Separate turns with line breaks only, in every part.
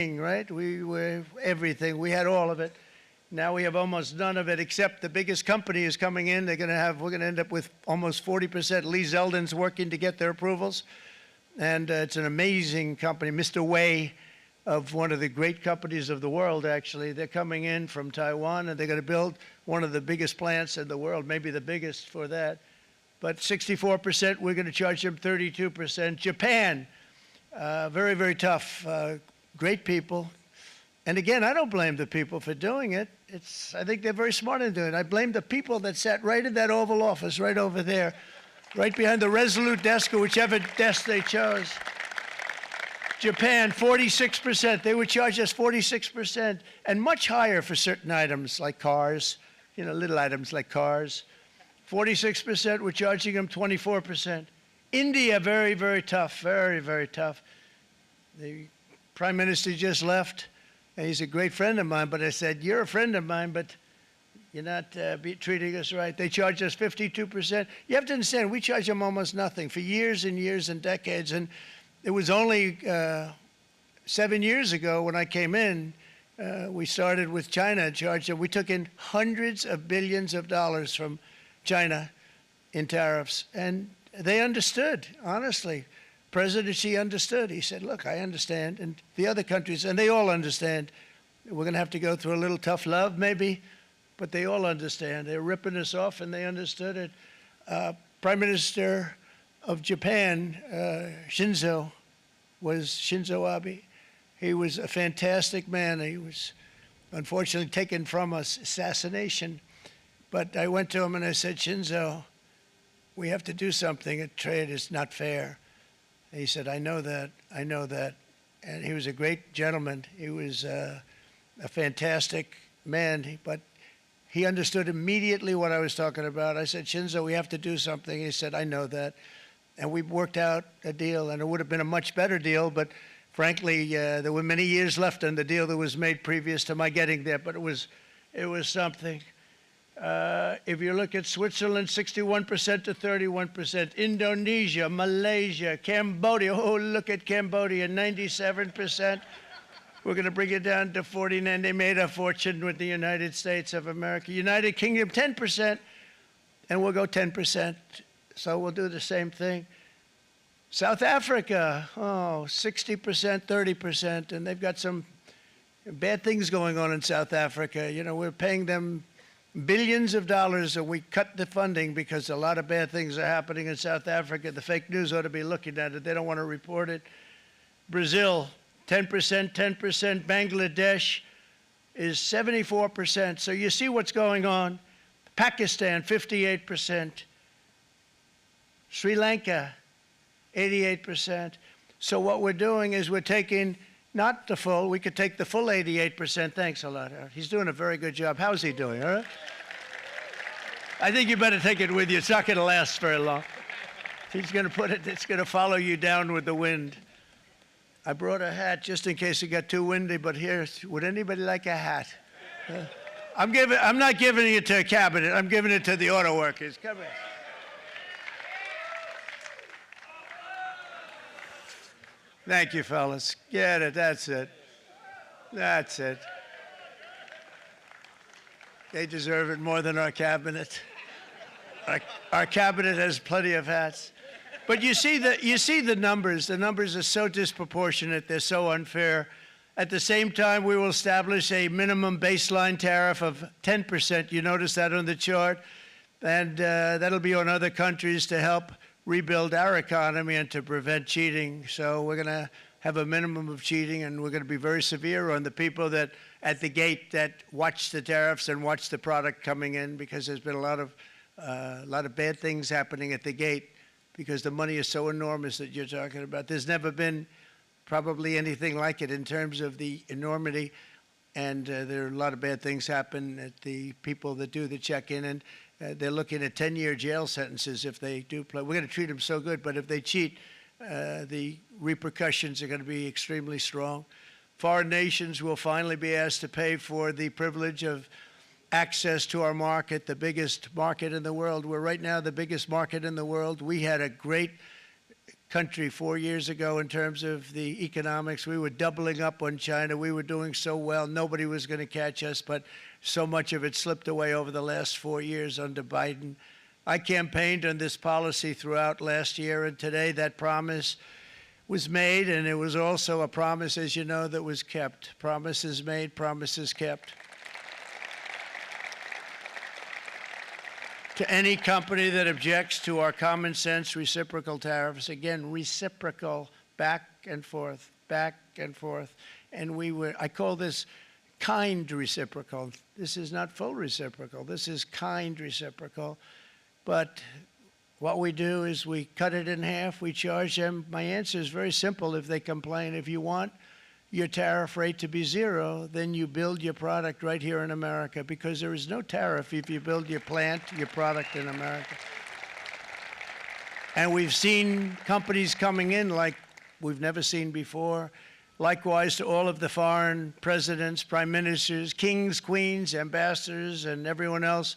right? We were everything. We had all of it. Now we have almost none of it, except the biggest company is coming in. We're going to end up with almost 40%. Lee Zeldin's working to get their approvals. And it's an amazing company. Mr. Wei, of one of the great companies of the world, actually, they're coming in from Taiwan, and they're going to build one of the biggest plants in the world, maybe the biggest for that. But 64%, we're going to charge them 32%. Japan, very, very tough. Great people. And again, I don't blame the people for doing it. I think they're very smart in doing it. I blame the people that sat right in that Oval Office, right over there, right behind the Resolute desk or whichever desk they chose. Japan, 46%. They would charge us 46%, and much higher for certain items like cars, little items like cars. 46%, we're charging them 24%. India, very, very tough, very, very tough. The Prime Minister just left, and he's a great friend of mine, but I said, you're a friend of mine, but you're not treating us right. They charge us 52%. You have to understand, we charge them almost nothing for years and years and decades, and it was only 7 years ago when I came in, we started with China and charged them. We took in hundreds of billions of dollars from China in tariffs, and they understood, honestly. President Xi understood. He said, look, I understand, and the other countries, and they all understand. We're going to have to go through a little tough love, maybe, but they all understand. They're ripping us off, and they understood it. Prime Minister of Japan, Shinzo Abe. He was a fantastic man. He was unfortunately taken from us, assassination. But I went to him and I said, Shinzo, we have to do something. Trade is not fair. And he said, I know that, I know that. And he was a great gentleman. He was a fantastic man, but he understood immediately what I was talking about. I said, Shinzo, we have to do something. He said, I know that. And we worked out a deal, and it would have been a much better deal, but frankly, there were many years left on the deal that was made previous to my getting there, but it was something. If you look at Switzerland, 61% to 31%. Indonesia, Malaysia, Cambodia. Oh, look at Cambodia, 97%. We're going to bring it down to 49. They made a fortune with the United States of America. United Kingdom, 10%, and we'll go 10%. So we'll do the same thing. South Africa, 60%, 30%, and they've got some bad things going on in South Africa. We're paying them billions of dollars, and we cut the funding because a lot of bad things are happening in South Africa. The fake news ought to be looking at it. They don't want to report it. Brazil, 10%, 10%. Bangladesh is 74%. So you see what's going on. Pakistan, 58%. Sri Lanka, 88%. So what we're doing is we're taking not the full, we could take the full 88%. Thanks a lot, Howard. He's doing a very good job. How's he doing, all right? I think you better take it with you. It's not going to last very long. He's going to put it, it's going to follow you down with the wind. I brought a hat just in case it got too windy, but here, would anybody like a hat? I'm not giving it to a cabinet. I'm giving it to the auto workers. Come here. Thank you, fellas. Get it. That's it. That's it. They deserve it more than our cabinet. Our cabinet has plenty of hats. But you see the numbers. The numbers are so disproportionate. They're so unfair. At the same time, we will establish a minimum baseline tariff of 10%. You notice that on the chart. And that'll be on other countries to help rebuild our economy and to prevent cheating. So we're going to have a minimum of cheating, and we're going to be very severe on the people that at the gate that watch the tariffs and watch the product coming in, because there's been a lot of bad things happening at the gate because the money is so enormous that you're talking about. There's never been probably anything like it in terms of the enormity, and there are a lot of bad things happen at the people that do the check-in, and they're looking at 10-year jail sentences if they do play. We're going to treat them so good, but if they cheat, the repercussions are going to be extremely strong. Foreign nations will finally be asked to pay for the privilege of access to our market, the biggest market in the world. We're right now the biggest market in the world. We had a great country 4 years ago in terms of the economics. We were doubling up on China. We were doing so well. Nobody was going to catch us, but so much of it slipped away over the last 4 years under Biden. I campaigned on this policy throughout last year, and today that promise was made, and it was also a promise, as you know, that was kept. Promises made, promises kept. To any company that objects to our common sense reciprocal tariffs, again, reciprocal, back and forth, back and forth. And I call this kind reciprocal. This is not full reciprocal. This is kind reciprocal. But what we do is we cut it in half. We charge them. My answer is very simple if they complain. If you want your tariff rate to be zero, then you build your product right here in America, because there is no tariff if you build your plant, your product in America. And we've seen companies coming in like we've never seen before. Likewise to all of the foreign presidents, prime ministers, kings, queens, ambassadors, and everyone else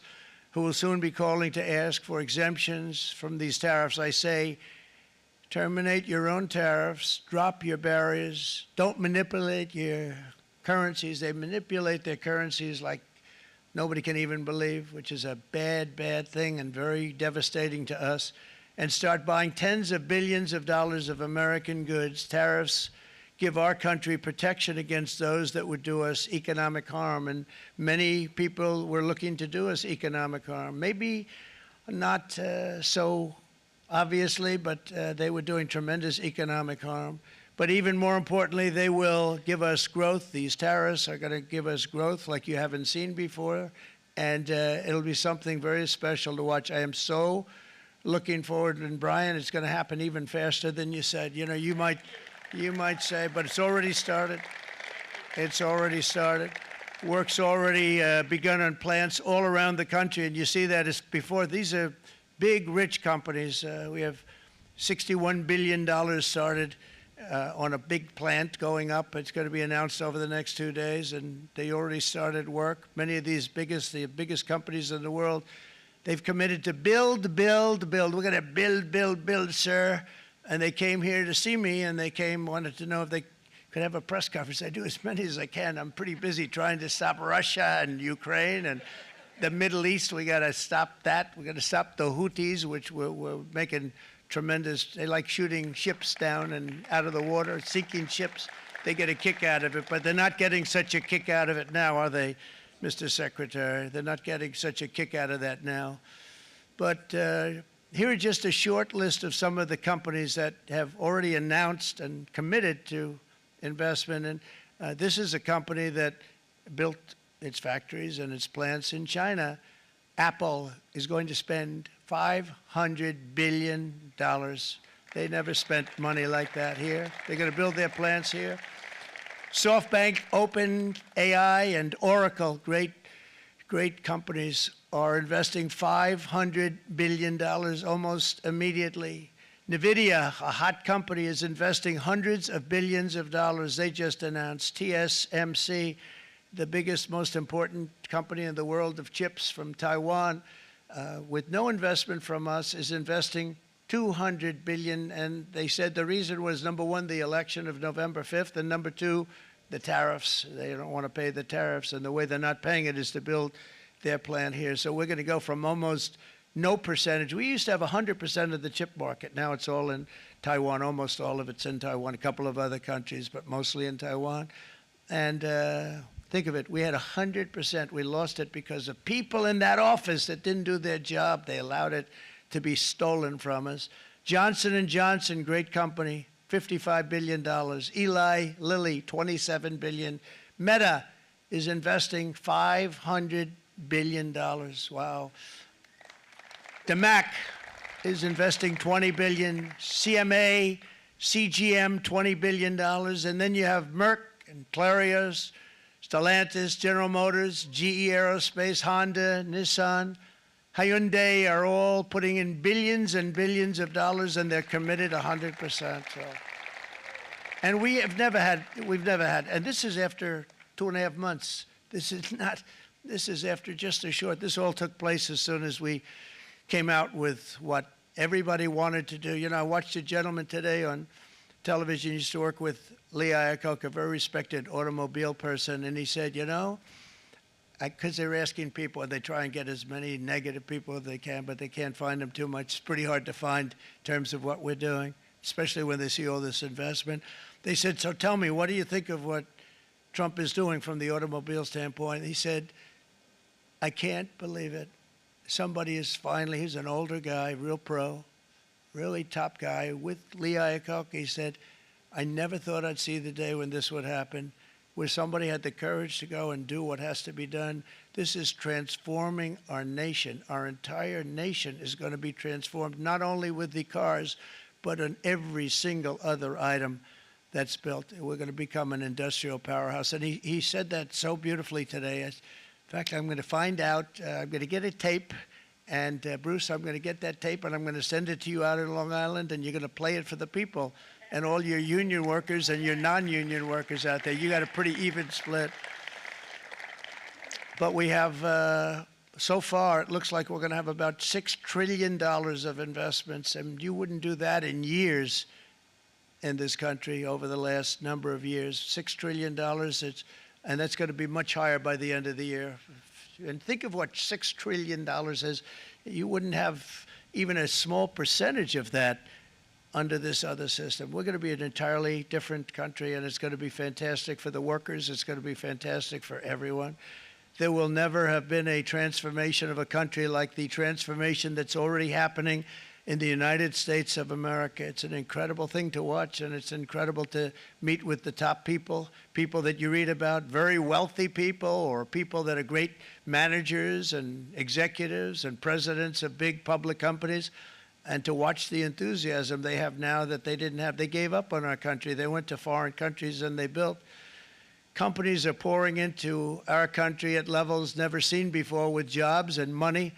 who will soon be calling to ask for exemptions from these tariffs. I say, terminate your own tariffs, drop your barriers, don't manipulate your currencies. They manipulate their currencies like nobody can even believe, which is a bad, bad thing and very devastating to us, and start buying tens of billions of dollars of American goods. Tariffs give our country protection against those that would do us economic harm, and many people were looking to do us economic harm. Maybe not so obviously, but they were doing tremendous economic harm. But even more importantly, they will give us growth. These tariffs are going to give us growth like you haven't seen before, and it'll be something very special to watch. I am so looking forward, and Brian, it's going to happen even faster than you said. You know, you might say, but it's already started. It's already started. Work's already begun on plants all around the country, and you see that as before. These are big, rich companies. We have $61 billion started on a big plant going up. It's going to be announced over the next 2 days, and they already started work. Many of these the biggest companies in the world, they've committed to build, build, build. We're going to build, build, build, sir. And they came here to see me, and they wanted to know if they could have a press conference. I do as many as I can. I'm pretty busy trying to stop Russia and Ukraine and the Middle East. We got to stop that. We got to stop the Houthis, which we're making tremendous. They like shooting ships down and out of the water, sinking ships. They get a kick out of it, but they're not getting such a kick out of it now, are they, Mr. Secretary? They're not getting such a kick out of that now. But here are just a short list of some of the companies that have already announced and committed to investment. And this is a company that built its factories and its plants in China. Apple is going to spend $500 billion. They never spent money like that here. They're going to build their plants here. SoftBank, OpenAI, and Oracle, great companies, are investing $500 billion almost immediately. NVIDIA, a hot company, is investing hundreds of billions of dollars. They just announced. TSMC, the biggest, most important company in the world of chips from Taiwan, with no investment from us, is investing $200 billion. And they said the reason was, number one, the election of November 5th, and number two, the tariffs. They don't want to pay the tariffs, and the way they're not paying it is to build their plant here. So we're going to go from almost no percentage. We used to have 100% of the chip market. Now it's all in Taiwan. Almost all of it's in Taiwan, a couple of other countries, but mostly in Taiwan. And think of it, we had 100%. We lost it because of people in that office that didn't do their job. They allowed it to be stolen from us. Johnson & Johnson, great company, $55 billion. Eli Lilly, $27 billion. Meta is investing $500 billion. Wow. DeMac is investing $20 billion. CMA, CGM, $20 billion. And then you have Merck and Clarios, Stellantis, General Motors, GE Aerospace, Honda, Nissan, Hyundai are all putting in billions and billions of dollars, and they're committed 100%. So. And we've never had, and this is after 2.5 months. This is after just a short, this all took place as soon as we came out with what everybody wanted to do. I watched a gentleman today on television. He used to work with Lee Iacocca, a very respected automobile person, and he said, because they're asking people, they try and get as many negative people as they can, but they can't find them too much. It's pretty hard to find in terms of what we're doing, especially when they see all this investment. They said, so tell me, what do you think of what Trump is doing from the automobile standpoint? He said, I can't believe it. Somebody is finally, he's an older guy, real pro, really top guy, with Lee Iacocca. He said, I never thought I'd see the day when this would happen, where somebody had the courage to go and do what has to be done. This is transforming our nation. Our entire nation is going to be transformed, not only with the cars, but on every single other item that's built. We're going to become an industrial powerhouse. And he said that so beautifully today. In fact, I'm going to find out, I'm going to get a tape, and Bruce, I'm going to get that tape, and I'm going to send it to you out in Long Island, and you're going to play it for the people. And all your union workers and your non-union workers out there, you got a pretty even split. But we have, so far, it looks like we're going to have about $6 trillion of investments, and you wouldn't do that in years in this country over the last number of years. $6 trillion, and that's going to be much higher by the end of the year. And think of what $6 trillion is. You wouldn't have even a small percentage of that under this other system. We're going to be an entirely different country, and it's going to be fantastic for the workers. It's going to be fantastic for everyone. There will never have been a transformation of a country like the transformation that's already happening in the United States of America. It's an incredible thing to watch, and it's incredible to meet with the top people, people that you read about, very wealthy people, or people that are great managers and executives and presidents of big public companies, and to watch the enthusiasm they have now that they didn't have. They gave up on our country. They went to foreign countries and they built. Companies are pouring into our country at levels never seen before, with jobs and money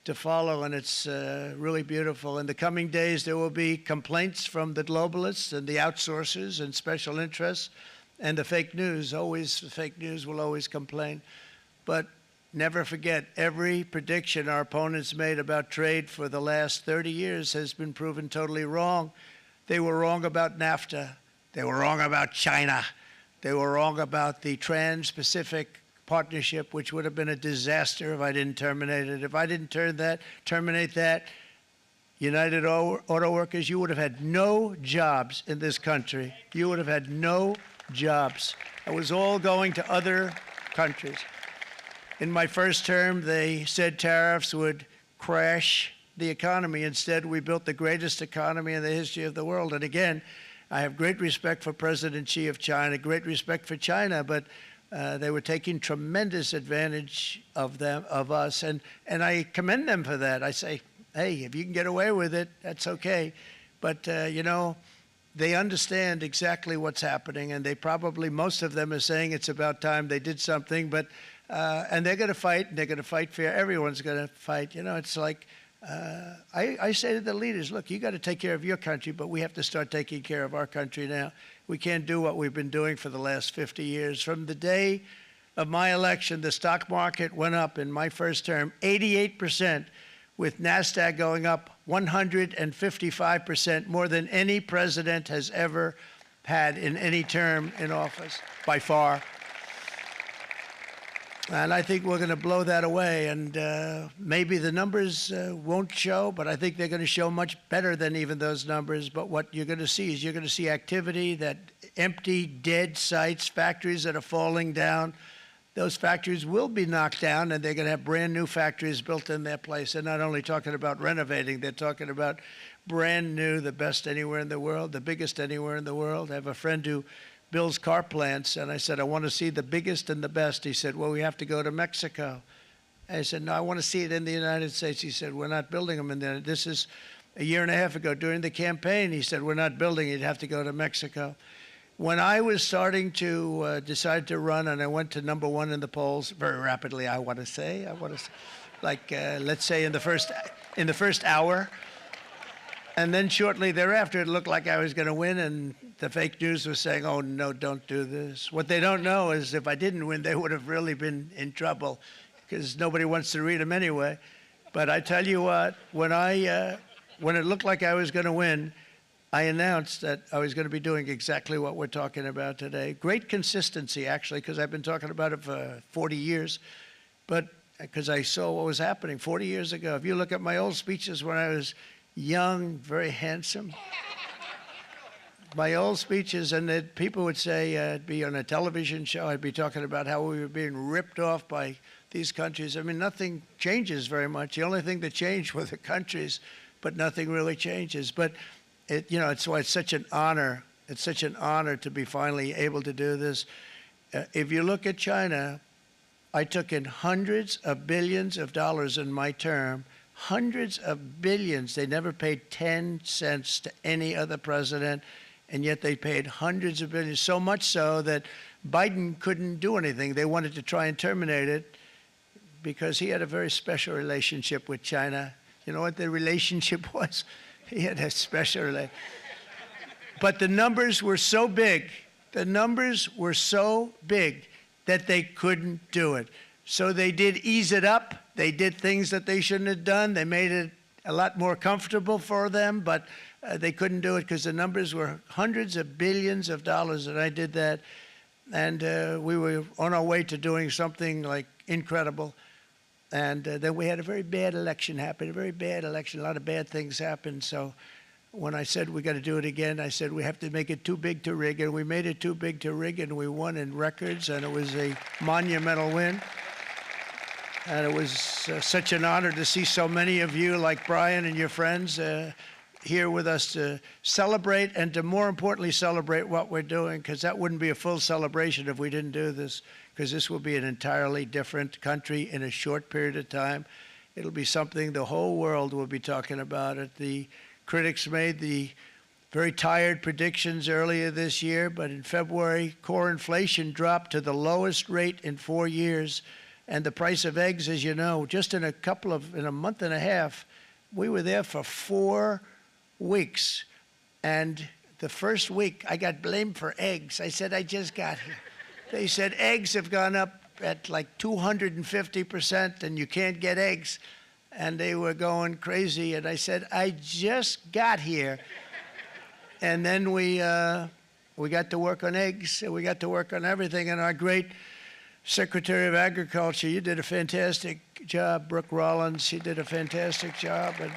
to follow, and it's really beautiful. In the coming days, there will be complaints from the globalists and the outsourcers and special interests and the fake news. Always, the fake news will always complain. But never forget, every prediction our opponents made about trade for the last 30 years has been proven totally wrong. They were wrong about NAFTA. They were wrong about China. They were wrong about the Trans-Pacific Partnership, which would have been a disaster if I didn't terminate it. If I didn't terminate that, United Auto Workers, you would have had no jobs in this country. You would have had no jobs. It was all going to other countries. In my first term, they said tariffs would crash the economy. Instead, we built the greatest economy in the history of the world. And again, I have great respect for President Xi of China, great respect for China, but they were taking tremendous advantage of us, and I commend them for that. I say, hey, if you can get away with it, that's okay. But, they understand exactly what's happening, and they probably, most of them are saying it's about time they did something, but and they're going to fight, and they're going to fight fair. Everyone's going to fight. It's like, I say to the leaders, look, you got to take care of your country, but we have to start taking care of our country now. We can't do what we've been doing for the last 50 years. From the day of my election, the stock market went up in my first term 88%, with NASDAQ going up 155%, more than any president has ever had in any term in office, by far. And I think we're going to blow that away. And maybe the numbers won't show, but I think they're going to show much better than even those numbers. But what you're going to see is you're going to see activity, that empty, dead sites, factories that are falling down. Those factories will be knocked down, and they're going to have brand new factories built in their place. They're not only talking about renovating, they're talking about brand new, the best anywhere in the world, the biggest anywhere in the world. I have a friend who builds car plants, and I said, I want to see the biggest and the best. He said, well, we have to go to Mexico. I said, no, I want to see it in the United States. He said, we're not building them in there. This is a year and a half ago during the campaign. He said, we're not building it. You'd have to go to Mexico. When I was starting to decide to run, and I went to #1 in the polls very rapidly, I want to say, like, let's say in the first hour. And then shortly thereafter, it looked like I was going to win, and the fake news was saying, oh, no, don't do this. What they don't know is if I didn't win, they would have really been in trouble, because nobody wants to read them anyway. But I tell you what, when I when it looked like I was going to win, I announced that I was going to be doing exactly what we're talking about today. Great consistency, actually, because I've been talking about it for 40 years, but because I saw what was happening 40 years ago. If you look at my old speeches when I was young, very handsome, my old speeches, and that people would say, I'd be on a television show, I'd be talking about how we were being ripped off by these countries. I mean, nothing changes very much. The only thing that changed were the countries, but nothing really changes. But it's why it's such an honor. It's such an honor to be finally able to do this. If you look at China, I took in hundreds of billions of dollars in my term, hundreds of billions. They never paid 10 cents to any other president, and yet they paid hundreds of billions, so much so that Biden couldn't do anything. They wanted to try and terminate it because he had a very special relationship with China. You know what the relationship was? He had a special relationship. But the numbers were so big, that they couldn't do it. So they did ease it up. They did things that they shouldn't have done. They made it a lot more comfortable for them, but they couldn't do it because the numbers were hundreds of billions of dollars, and I did that. And we were on our way to doing something like incredible. And then we had a very bad election happen, a very bad election. A lot of bad things happened. So when I said we got to do it again, I said we have to make it too big to rig. And we made it too big to rig, and we won in records, and it was a monumental win. And it was such an honor to see so many of you, like Brian and your friends, here with us to celebrate, and to more importantly celebrate what we're doing, because that wouldn't be a full celebration if we didn't do this, because this will be an entirely different country in a short period of time. It'll be something the whole world will be talking about it. The critics made the very tired predictions earlier this year, but in February, core inflation dropped to the lowest rate in 4 years, and the price of eggs, as you know, just in a month and a half, we were there for 4 weeks. And the first week, I got blamed for eggs. I said, I just got here. They said eggs have gone up at like 250%, and you can't get eggs. And they were going crazy. And I said, I just got here. And then we got to work on eggs, and we got to work on everything. And our great Secretary of Agriculture, you did a fantastic job. Brooke Rollins, she did a fantastic job. And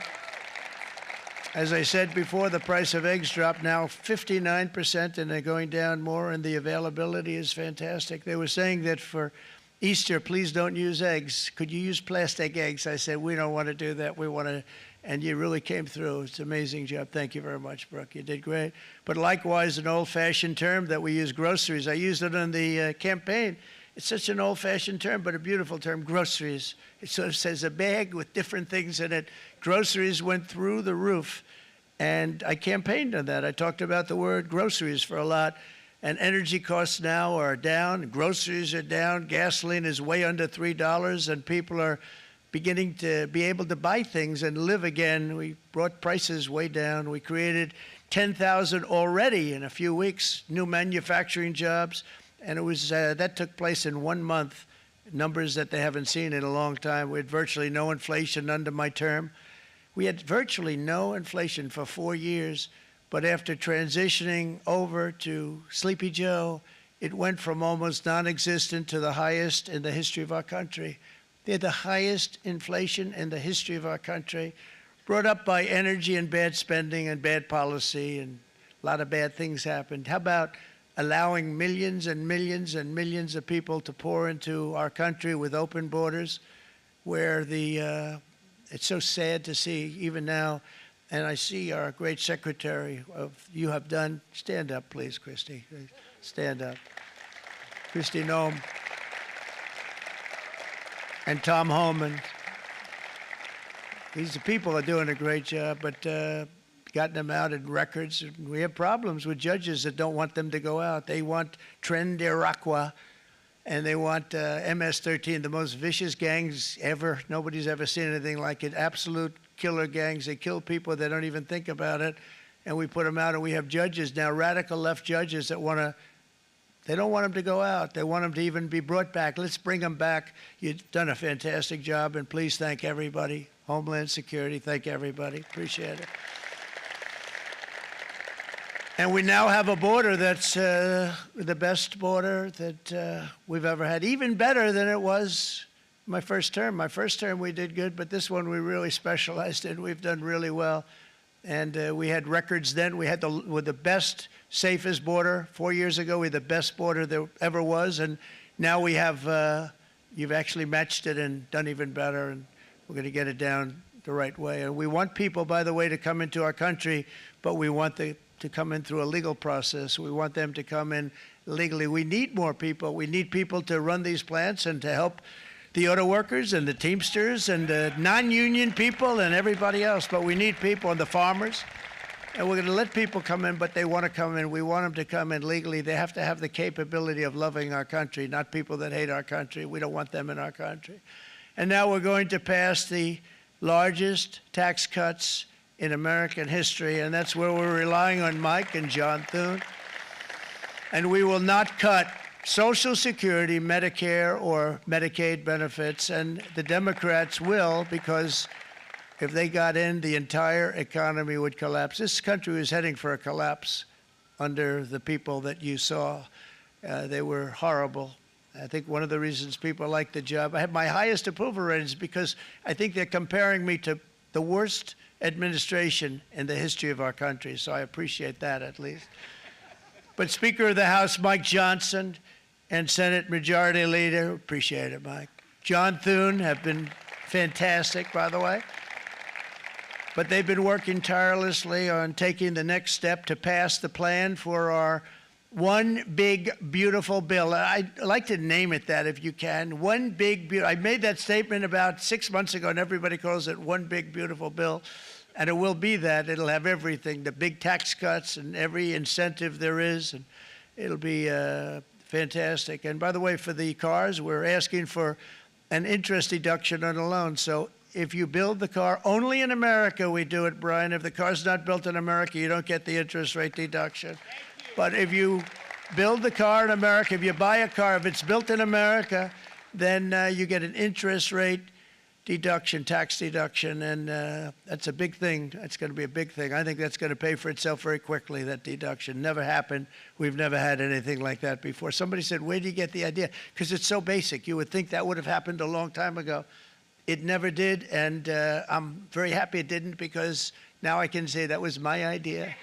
as I said before, the price of eggs dropped now 59%, and they're going down more, and the availability is fantastic. They were saying that for Easter, please don't use eggs. Could you use plastic eggs? I said, we don't want to do that. We want to, and you really came through. It's an amazing job. Thank you very much, Brooke. You did great. But likewise, an old-fashioned term that we use, groceries. I used it in the campaign. It's such an old-fashioned term, but a beautiful term, groceries. It sort of says a bag with different things in it. Groceries went through the roof, and I campaigned on that. I talked about the word groceries for a lot, and energy costs now are down, groceries are down, gasoline is way under $3, and people are beginning to be able to buy things and live again. We brought prices way down. We created 10,000 already in a few weeks, new manufacturing jobs. And it was that took place in 1 month, numbers that they haven't seen in a long time. We had virtually no inflation under my term. We had virtually no inflation for 4 years, but after transitioning over to Sleepy Joe, it went from almost non-existent to the highest in the history of our country. They had the highest inflation in the history of our country, brought up by energy and bad spending and bad policy, and a lot of bad things happened. How about allowing millions and millions and millions of people to pour into our country with open borders, where it's so sad to see even now. And I see our great secretary you have done. Stand up, please, Christy. Stand up. Christy Nome and Tom Homan. These people are doing a great job, but gotten them out in records. We have problems with judges that don't want them to go out. They want Tren de Aragua, and they want MS-13, the most vicious gangs ever. Nobody's ever seen anything like it. Absolute killer gangs. They kill people. They don't even think about it. And we put them out, and we have judges now, radical left judges that want to They don't want them to go out. They want them to even be brought back. Let's bring them back. You've done a fantastic job, and please thank everybody. Homeland Security, thank everybody. Appreciate it. And we now have a border that's the best border that we've ever had, even better than it was my first term. My first term we did good, but this one we really specialized in. We've done really well. And we had records then. We had the best, safest border. 4 years ago, we had the best border there ever was. And now we have, you've actually matched it and done even better. And we're going to get it down the right way. And we want people, by the way, to come into our country, but we want them to come in through a legal process. We want them to come in legally. We need more people. We need people to run these plants and to help the auto workers and the Teamsters and the non-union people and everybody else. But we need people, and the farmers. And we're going to let people come in, but they want to come in. We want them to come in legally. They have to have the capability of loving our country, not people that hate our country. We don't want them in our country. And now we're going to pass the largest tax cuts in American history, and that's where we're relying on Mike and John Thune. And we will not cut Social Security, Medicare, or Medicaid benefits, and the Democrats will, because if they got in, the entire economy would collapse. This country was heading for a collapse under the people that you saw. They were horrible. I think one of the reasons people like the job, I have my highest approval ratings because I think they're comparing me to the worst administration in the history of our country, so I appreciate that at least. But Speaker of the House Mike Johnson and Senate Majority Leader, appreciate it, Mike, John Thune have been fantastic, by the way. But they've been working tirelessly on taking the next step to pass the plan for our one big, beautiful bill. I'd like to name it that if you can. One big, beautiful. I made that statement about 6 months ago, and everybody calls it one big, beautiful bill. And it will be that. It'll have everything, the big tax cuts and every incentive there is. And it'll be fantastic. And by the way, for the cars, we're asking for an interest deduction on a loan. So if you build the car, only in America we do it, Brian. If the car's not built in America, you don't get the interest rate deduction. But if you build the car in America, if you buy a car, if it's built in America, then you get an interest rate deduction, tax deduction, and that's a big thing. That's going to be a big thing. I think that's going to pay for itself very quickly, that deduction. Never happened. We've never had anything like that before. Somebody said, where do you get the idea? Because it's so basic. You would think that would have happened a long time ago. It never did, and I'm very happy it didn't, because now I can say that was my idea.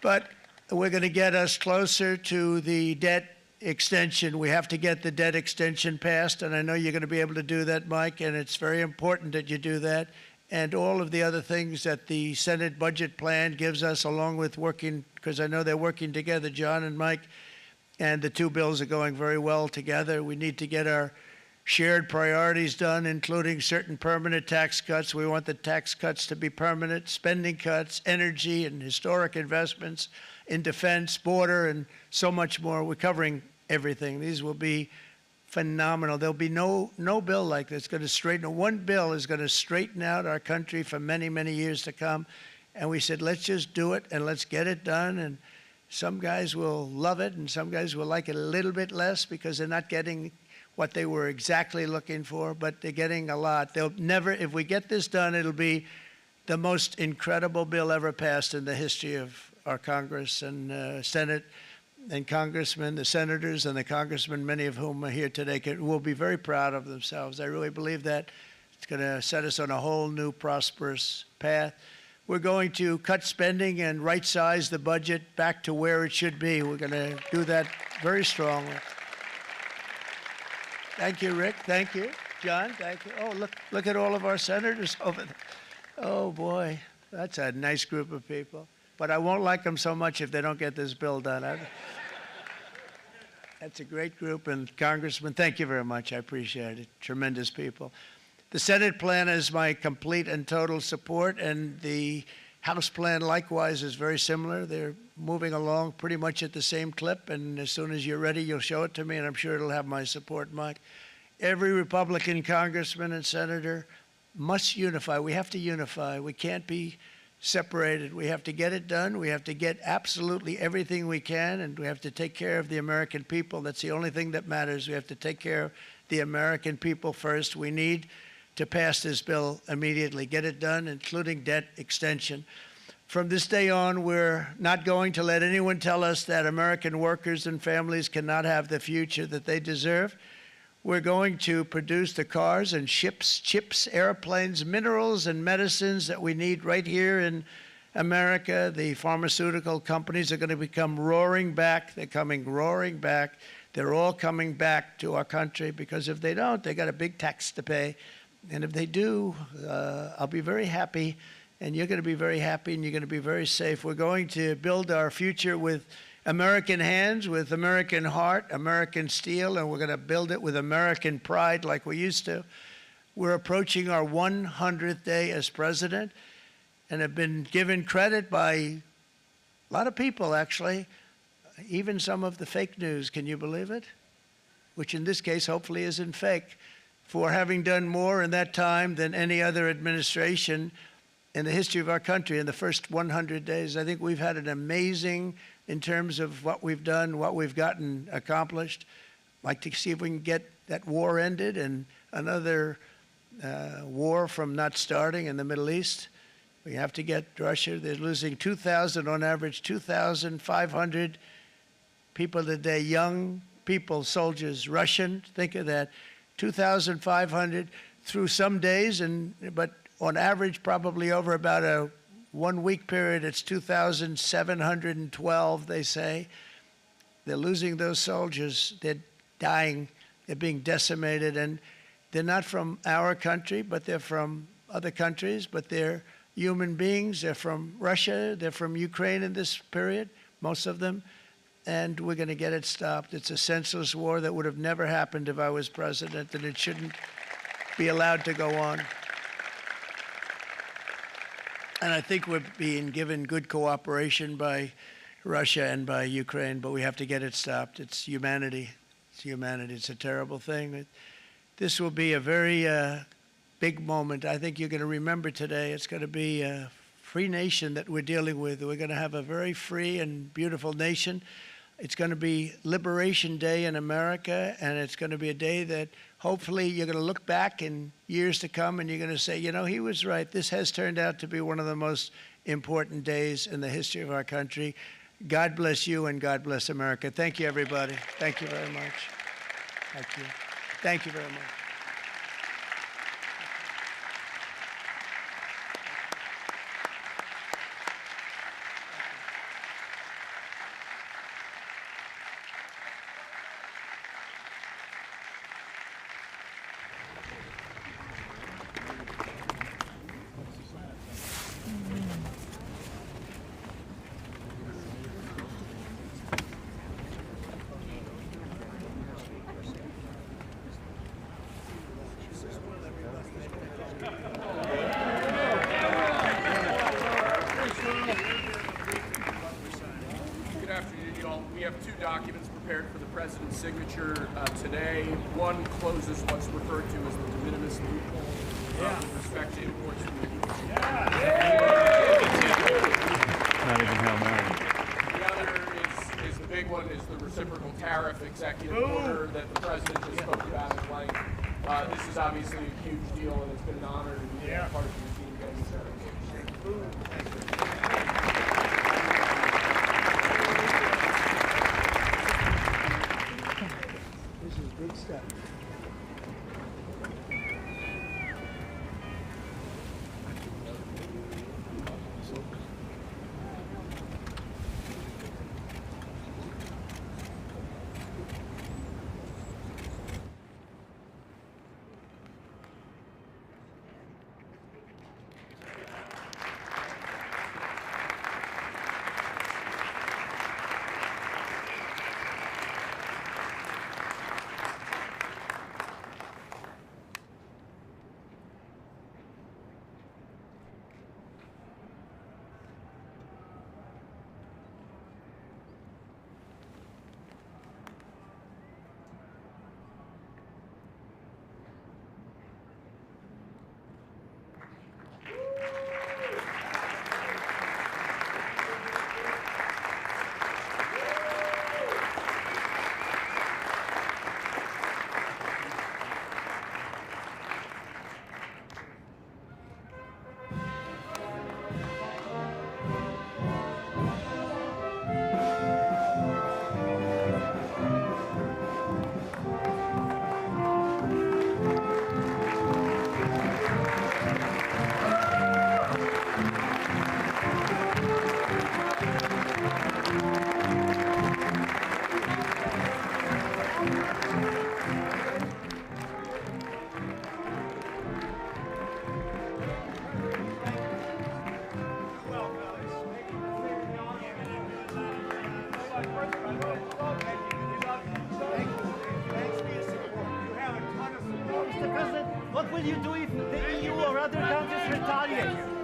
But we're going to get us closer to the debt extension. We have to get the debt extension passed, and I know you're going to be able to do that, Mike, and it's very important that you do that. And all of the other things that the Senate budget plan gives us, along with working, because I know they're working together, John and Mike, and the two bills are going very well together. We need to get our shared priorities done, including certain permanent tax cuts. We want the tax cuts to be permanent, spending cuts, energy and historic investments in defense, border, and so much more. We're covering everything. These will be phenomenal. There'll be no bill like this going to straighten. One bill is going to straighten out our country for many, many years to come. And we said, let's just do it and let's get it done. And some guys will love it and some guys will like it a little bit less because they're not getting what they were exactly looking for, but they're getting a lot. They'll never, if we get this done, it'll be the most incredible bill ever passed in the history of our Congress and Senate and congressmen, the senators and the congressmen, many of whom are here today, will be very proud of themselves. I really believe that. It's going to set us on a whole new prosperous path. We're going to cut spending and right-size the budget back to where it should be. We're going to do that very strongly. Thank you, Rick. Thank you. John, thank you. Oh, look at all of our senators over there. Oh, boy. That's a nice group of people. But I won't like them so much if they don't get this bill done. That's a great group. And Congressman, thank you very much. I appreciate it. Tremendous people. The Senate plan is my complete and total support, and the House plan likewise is very similar. They're moving along pretty much at the same clip, and as soon as you're ready, you'll show it to me, and I'm sure it'll have my support, Mike. Every Republican congressman and senator must unify. We have to unify. We can't be separated. We have to get it done. We have to get absolutely everything we can, and we have to take care of the American people. That's the only thing that matters. We have to take care of the American people first. We need to pass this bill immediately, get it done, including debt extension. From this day on, we're not going to let anyone tell us that American workers and families cannot have the future that they deserve. We're going to produce the cars and ships, chips, airplanes, minerals, and medicines that we need right here in America. The pharmaceutical companies are going to become roaring back. They're coming roaring back. They're all coming back to our country, because if they don't, they got a big tax to pay. And if they do, I'll be very happy, and you're going to be very happy, and you're going to be very safe. We're going to build our future with American hands, with American heart, American steel, and we're going to build it with American pride like we used to. We're approaching our 100th day as president, and have been given credit by a lot of people, actually, even some of the fake news. Can you believe it? Which in this case hopefully isn't fake, for having done more in that time than any other administration in the history of our country in the first 100 days. I think we've had an amazing, in terms of what we've done, what we've gotten accomplished. I'd like to see if we can get that war ended and another war from not starting in the Middle East. We have to get Russia. They're losing 2,000 on average, 2,500 people a day, young people, soldiers, Russian. Think of that, 2,500 through some days, but on average, probably over about a 1 week period, it's 2,712, they say. They're losing those soldiers. They're dying. They're being decimated. And they're not from our country, but they're from other countries. But they're human beings. They're from Russia. They're from Ukraine in this period, most of them. And we're going to get it stopped. It's a senseless war that would have never happened if I was president, and it shouldn't be allowed to go on. And I think we're being given good cooperation by Russia and by Ukraine, but we have to get it stopped. It's humanity. It's humanity. It's a terrible thing. This will be a very big moment. I think you're going to remember today. It's going to be a free nation that we're dealing with. We're going to have a very free and beautiful nation. It's going to be Liberation Day in America, and it's going to be a day that hopefully you're going to look back in years to come and you're going to say, you know, he was right. This has turned out to be one of the most important days in the history of our country. God bless you, and God bless America. Thank you, everybody. Thank you very much. Thank you. Thank you very much.
We have two documents prepared for the president's signature today. One closes what's referred to as the de minimis loophole with respect to imports from the U.S.
Not even Hail Mary.
The other is the big one, is the reciprocal tariff executive order that the president just spoke about at length. This is obviously a huge deal, and it's been an honor to be part of the team getting started.
This is big stuff.
Mr. President, what will you do if the EU or other countries retaliate?